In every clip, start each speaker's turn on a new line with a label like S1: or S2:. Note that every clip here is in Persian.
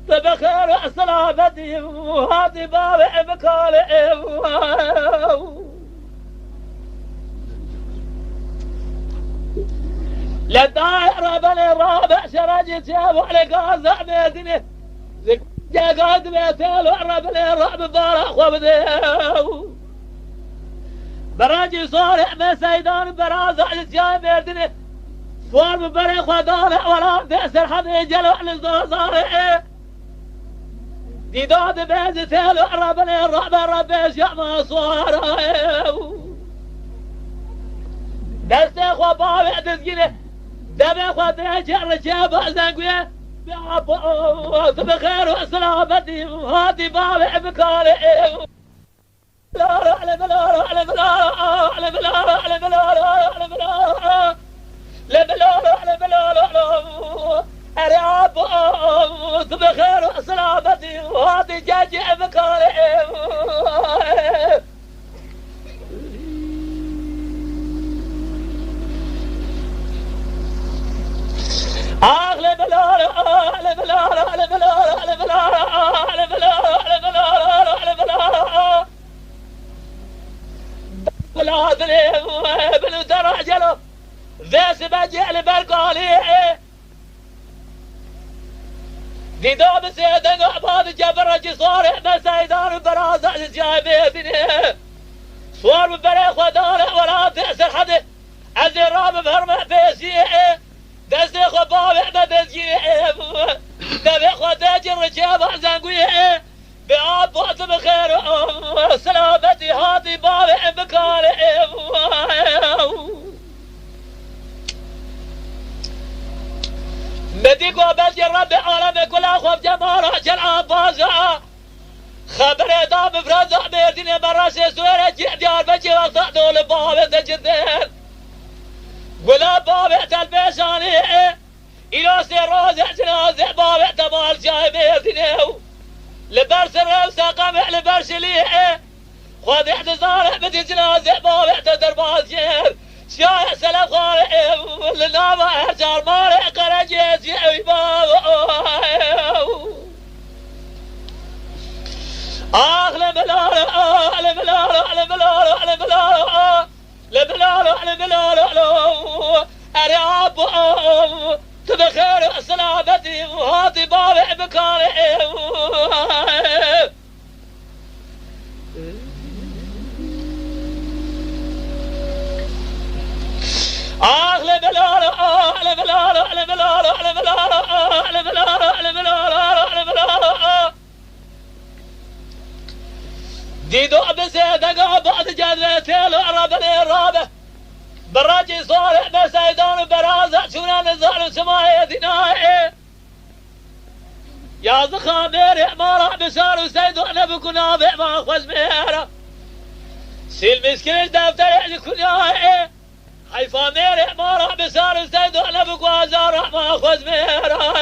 S1: بخير سلامتي وهاتي بابع بكالي للدائرة بني الرابع شرجت يا وعلى قازع بيتني زكا قاد بيتين وعرى بني الرابع بارا خوابدي براجي صالح من سيدان برازع الجاي بيتني فور ببري خدانة ولا بأسر حد جلوع للزوزاري ديداد بيزتين وعرى بني الرابع ربيش يا مصواري دستي خوا بابع دزقيني دبي خواته جر جاب زنقويه بخير وسلامتي هاتي بابع بكالي لا على بلا على بلا على بلا على بلا على بلا لا بلا على بلا أرياب بخير وسلامتي هاتي جاجي بكالي أغلب الأرض أغلب الأرض أغلب الأرض أغلب الأرض أغلب الأرض أغلب الأرض أغلب الأرض بالعدل بالدرجة ذيس بجعل بالقالي دي دوب سيدن عباد جبر جصار مسيدان برازع جايبيتني صور ببريخ ودارع ولا تأسر حد الزراب بهرمع بيسيه دستي خو بابع بدزجي دبي خو تاجر جابع زنقوي بآب بوت بخير سلامتي هاتي بابع بكالي مديكو بلجي رب العالم كل اخو بجمال عشان عبازة خبري دام فرزع بيردين براسي سويرة ديار بجي وقت دول بابع تجدين ولا بابع تلبساني إلى سيروزع جنازع بابع تمال جايبيرتنيو لبرس الرمسة قمع لبرس ليه خذ احتزارع بدي جنازع بابع تدربال جير شايع سلام خارع لنابع حجار مارع قرجيز يعيباو أغلب الأرض أغلب الأرض أغلب الأرض أغلب الأرض لبلالو لبلالو أرياب تبخير سلامتي وهاتي بابع بكالي أغلب الأرض أغلب الأرض أغلب الأرض أغلب الأرض أغلب الأرض أغلب الأرض أغلب الأرض ديدو بسيدة بعد جذبتين وعربني الرابع براجي صالح مسيدان برازع شونا نزال سماية دنائي يا زخامير مارع بشار وسيدو انا بكون نابع ما اخوز ميرا سيل مسكين دفتر يعجي كنياي حيفا مير مارع بشار وسيدو انا بكون ازارع ما اخوز ميرا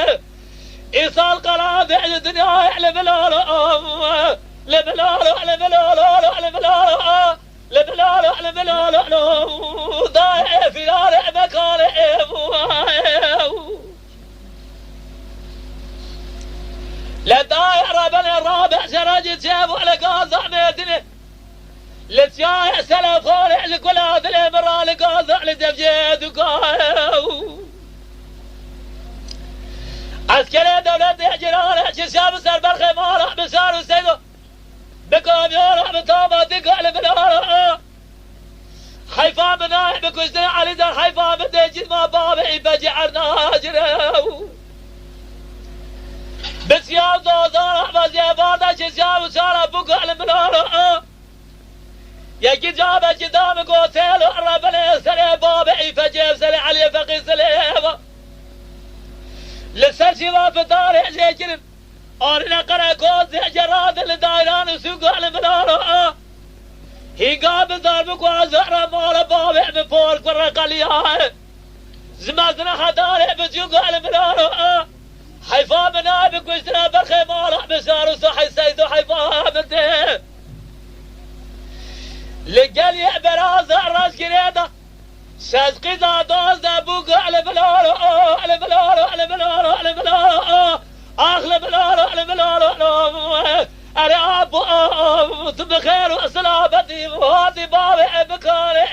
S1: ايصال قرابع الدنيا لبلالو لبلالو لبلالو لبلالو لبلالو لبلالو ضايع في دار مكارع للدائرة بني الرابع سراج جابوا على قاضع ميدني لتشايع سلام خارع لكل هذا الامرأة لقاضع لدفجيد وقاو عسكري دولة جيران شاب سر بالخمارة بسار وسيدو بكام يورع بطابة دقع لبنارة حيفا مناح بكوزدين علي دار حيفا من ديجي ما بابعي بجعرنا جراو بسيام دوزارع بزيبانا شاب سارة بقع لبنارة يجي جابه جدام قوتيل وعرب لي سلي بابعي فجيب سلي علي فقي سليبا لسرشي ما في طارع جيجرم أرنا قرأ كوز جراد لدايران وسوق على منارة هي قابل ضربك وزهرة مال بابع من فوق قرأ قليها زمازنا حدارع بسوق على منارة حيفا منابك واشتنا برخي مالح بسار وصحي سيد حيفا منته لقال يا براز الراس كريده سازقي زادوز دبوك على بلارو على بلارو على بلارو على بلارو اخل بلارو على بلارو أري أبو بخير وسلامتي وهاتي بابي بكاري